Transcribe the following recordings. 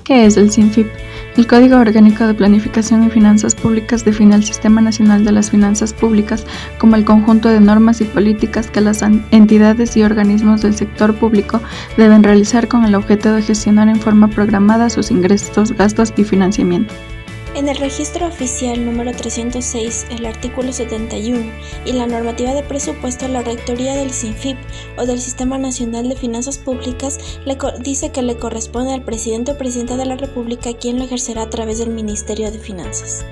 ¿Qué es el CINFIP? El Código Orgánico de Planificación y Finanzas Públicas define el Sistema Nacional de las Finanzas Públicas como el conjunto de normas y políticas que las entidades y organismos del sector público deben realizar con el objeto de gestionar en forma programada sus ingresos, gastos y financiamiento. En el registro oficial número 306, el artículo 71 y la normativa de presupuesto, la rectoría del CINFIP o del Sistema Nacional de Finanzas Públicas dice que le corresponde al presidente o presidenta de la República, quien lo ejercerá a través del Ministerio de Finanzas.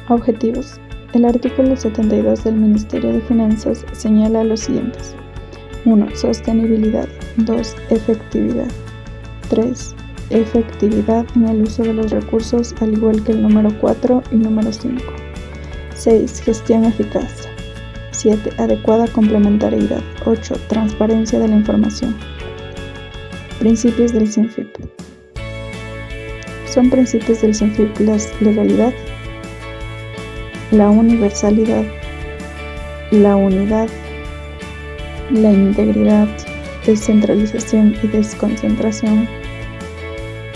Objetivos. El artículo 72 del Ministerio de Finanzas señala los siguientes. 1. Sostenibilidad. 2. Efectividad. 3. Efectividad en el uso de los recursos, al igual que el número 4 y número 5. 6. Gestión eficaz. 7. Adecuada complementariedad. 8. Transparencia de la información. Principios del CINFIP. Son principios del CINFIP la legalidad, la universalidad, la unidad, la integridad, descentralización y desconcentración,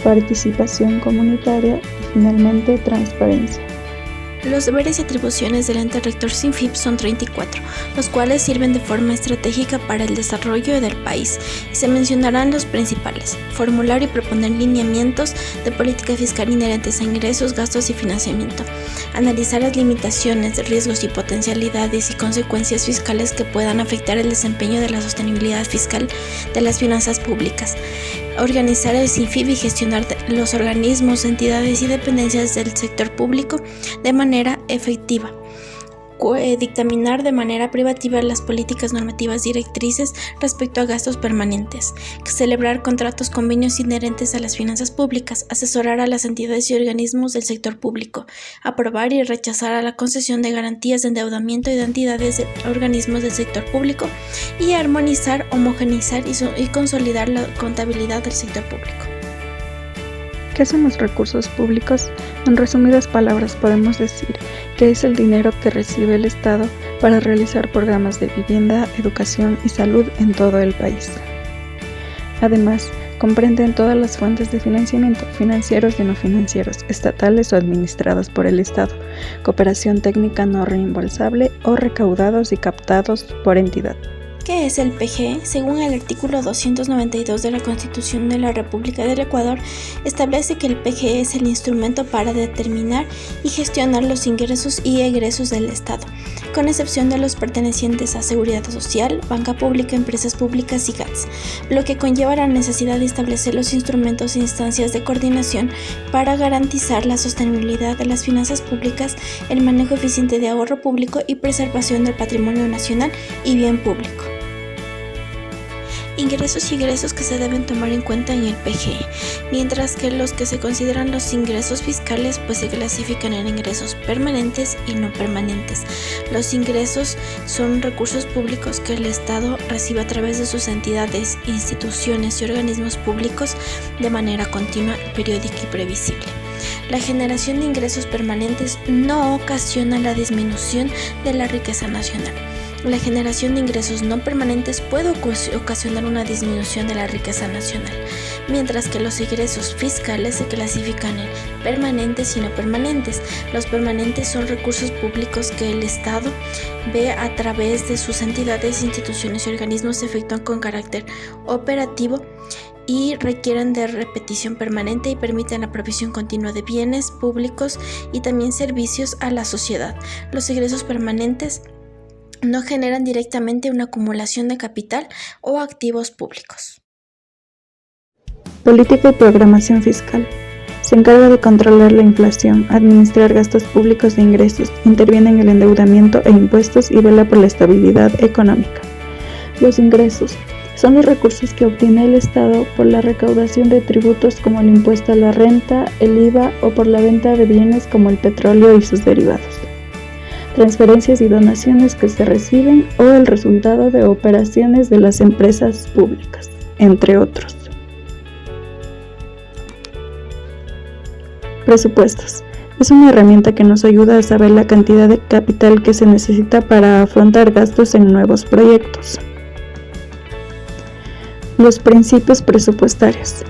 participación comunitaria y finalmente transparencia. Los deberes y atribuciones del ente rector CINFIP son 34, los cuales sirven de forma estratégica para el desarrollo del país, y se mencionarán los principales: formular y proponer lineamientos de política fiscal inherentes a ingresos, gastos y financiamiento, analizar las limitaciones, riesgos y potencialidades y consecuencias fiscales que puedan afectar el desempeño de la sostenibilidad fiscal de las finanzas públicas, organizar el CINFIP y gestionar los organismos, entidades y dependencias del sector público de manera efectiva, dictaminar de manera privativa las políticas normativas directrices respecto a gastos permanentes, celebrar contratos, convenios inherentes a las finanzas públicas, asesorar a las entidades y organismos del sector público, aprobar y rechazar a la concesión de garantías de endeudamiento y de entidades y organismos del sector público, y armonizar, homogeneizar y consolidar la contabilidad del sector público. ¿Qué son los recursos públicos? En resumidas palabras podemos decir que es el dinero que recibe el Estado para realizar programas de vivienda, educación y salud en todo el país. Además, comprenden todas las fuentes de financiamiento, financieros y no financieros, estatales o administrados por el Estado, cooperación técnica no reembolsable o recaudados y captados por entidad. ¿Qué es el PGE? Según el artículo 292 de la Constitución de la República del Ecuador, establece que el PGE es el instrumento para determinar y gestionar los ingresos y egresos del Estado, con excepción de los pertenecientes a Seguridad Social, Banca Pública, Empresas Públicas y GATS, lo que conlleva la necesidad de establecer los instrumentos e instancias de coordinación para garantizar la sostenibilidad de las finanzas públicas, el manejo eficiente de ahorro público y preservación del patrimonio nacional y bien público. Ingresos y egresos que se deben tomar en cuenta en el PGE, mientras que los que se consideran los ingresos fiscales pues se clasifican en ingresos permanentes y no permanentes. Los ingresos son recursos públicos que el Estado recibe a través de sus entidades, instituciones y organismos públicos de manera continua, periódica y previsible. La generación de ingresos permanentes no ocasiona la disminución de la riqueza nacional. La generación de ingresos no permanentes puede ocasionar una disminución de la riqueza nacional, mientras que los egresos fiscales se clasifican en permanentes y no permanentes. Los permanentes son recursos públicos que el Estado ve a través de sus entidades, instituciones y organismos, se efectúan con carácter operativo y requieren de repetición permanente y permiten la provisión continua de bienes públicos y también servicios a la sociedad. Los egresos permanentes no generan directamente una acumulación de capital o activos públicos. Política y programación fiscal. Se encarga de controlar la inflación, administrar gastos públicos e ingresos, interviene en el endeudamiento e impuestos y vela por la estabilidad económica. Los ingresos son los recursos que obtiene el Estado por la recaudación de tributos como el impuesto a la renta, el IVA o por la venta de bienes como el petróleo y sus derivados. Transferencias y donaciones que se reciben o el resultado de operaciones de las empresas públicas, entre otros. Presupuestos. Es una herramienta que nos ayuda a saber la cantidad de capital que se necesita para afrontar gastos en nuevos proyectos. Los principios presupuestarios.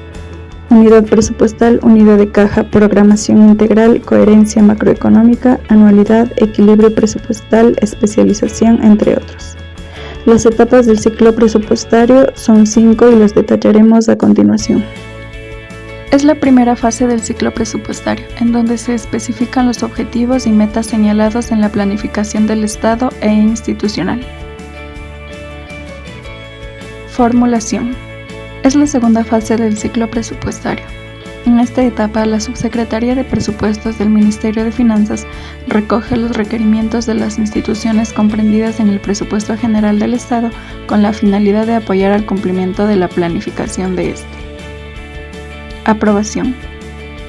unidad presupuestal, unidad de caja, programación integral, coherencia macroeconómica, anualidad, equilibrio presupuestal, especialización, entre otros. Las etapas del ciclo presupuestario son 5 y las detallaremos a continuación. Es la primera fase del ciclo presupuestario, en donde se especifican los objetivos y metas señalados en la planificación del Estado e institucional. Formulación. Es la segunda fase del ciclo presupuestario. En esta etapa, la Subsecretaría de Presupuestos del Ministerio de Finanzas recoge los requerimientos de las instituciones comprendidas en el Presupuesto General del Estado con la finalidad de apoyar al cumplimiento de la planificación de este. Aprobación.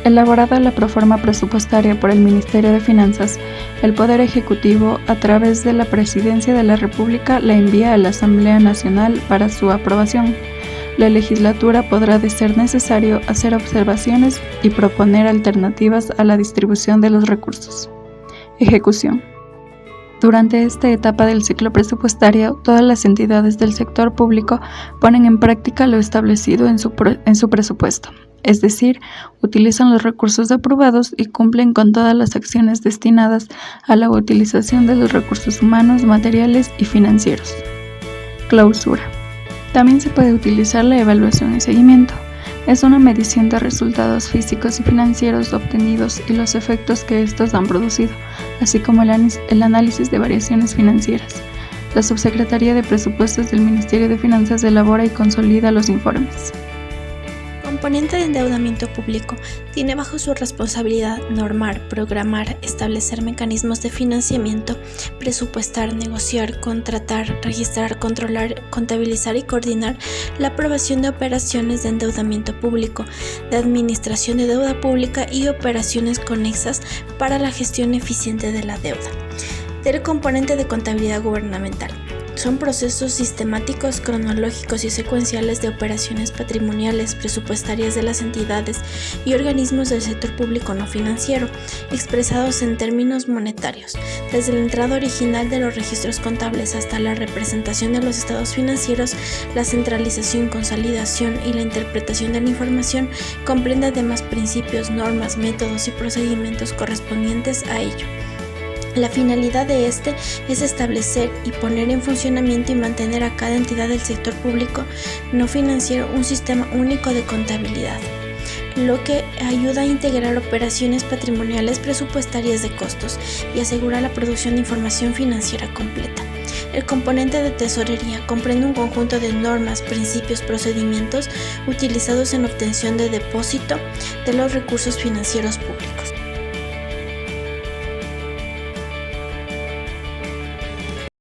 Elaborada la proforma presupuestaria por el Ministerio de Finanzas, el Poder Ejecutivo, a través de la Presidencia de la República, la envía a la Asamblea Nacional para su aprobación. La legislatura podrá, de ser necesario, hacer observaciones y proponer alternativas a la distribución de los recursos. Ejecución. Durante esta etapa del ciclo presupuestario, todas las entidades del sector público ponen en práctica lo establecido en su presupuesto, es decir, utilizan los recursos aprobados y cumplen con todas las acciones destinadas a la utilización de los recursos humanos, materiales y financieros. Clausura. También se puede utilizar la evaluación y seguimiento. Es una medición de resultados físicos y financieros obtenidos y los efectos que estos han producido, así como el análisis de variaciones financieras. La Subsecretaría de Presupuestos del Ministerio de Finanzas elabora y consolida los informes. Componente de endeudamiento público tiene bajo su responsabilidad normar, programar, establecer mecanismos de financiamiento, presupuestar, negociar, contratar, registrar, controlar, contabilizar y coordinar la aprobación de operaciones de endeudamiento público, de administración de deuda pública y operaciones conexas para la gestión eficiente de la deuda. Del componente de contabilidad gubernamental. Son procesos sistemáticos, cronológicos y secuenciales de operaciones patrimoniales, presupuestarias de las entidades y organismos del sector público no financiero, expresados en términos monetarios, desde la entrada original de los registros contables hasta la representación de los estados financieros. La centralización, consolidación y la interpretación de la información comprende además principios, normas, métodos y procedimientos correspondientes a ello. La finalidad de este es establecer y poner en funcionamiento y mantener a cada entidad del sector público no financiero un sistema único de contabilidad, lo que ayuda a integrar operaciones patrimoniales presupuestarias de costos y asegurar la producción de información financiera completa. El componente de tesorería comprende un conjunto de normas, principios, procedimientos utilizados en obtención de depósito de los recursos financieros públicos.